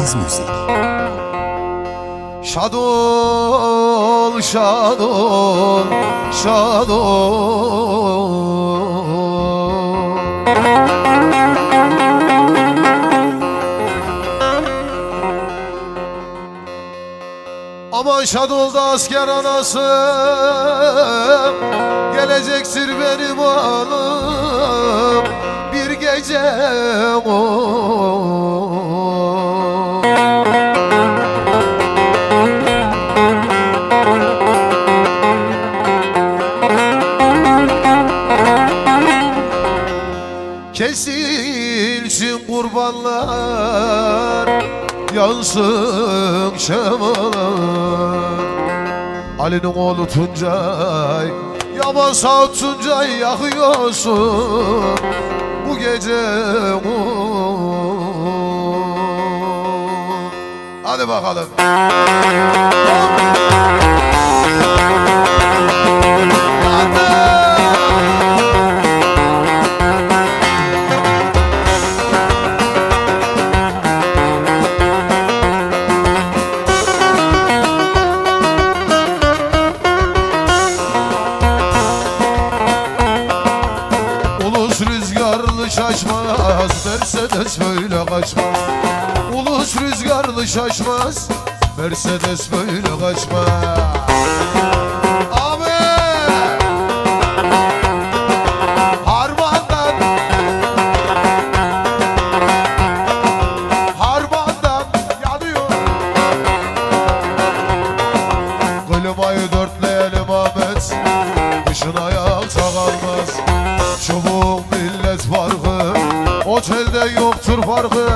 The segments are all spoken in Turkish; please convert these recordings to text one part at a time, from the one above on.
Yıldız Müzik. Şad ol, şad ol, şad ol. Aman şad ol da asker anası, gelecektir benim hanım bir gece o. Kesilsin kurbanlar, yansın şemalar. Ali'nin oğlu Tuncay, yaman sağ Tuncay yakıyorsun bu gece. Hadi bakalım. Şaşmaz, Mercedes böyle kaçmaz. Ulus rüzgarlı şaşmaz, Mercedes böyle kaçmaz. Abi harmandan yanıyor. Klimayı dörtleyelim Ahmet, kışın ayakta kalmaz. Çubuk millet farkı, otelde yoktur farkı.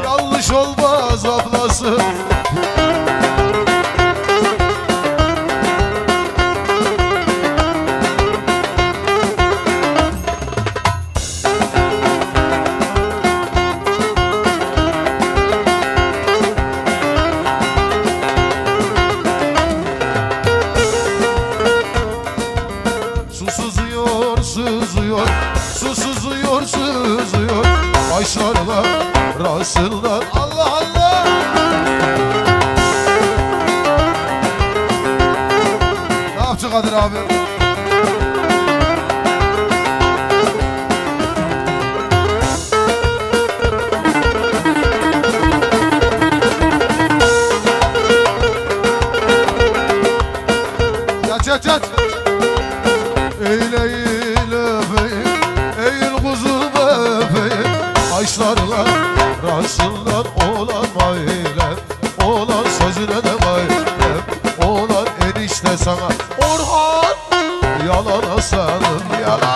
Yanlış olmaz ablası. Su sızıyor, sızıyor, su sızıyor, sızıyor. Başlarla rasıldan Allah Allah. Ne yaptı Kadir abi? Yat yat yat. Eyle eyle beyim, eğil kuzum beyim. Kaşlarla rasıldan olan mailem, olan sözüne de mailem, olan enişte sana Orhan. Yalan asalım yalan.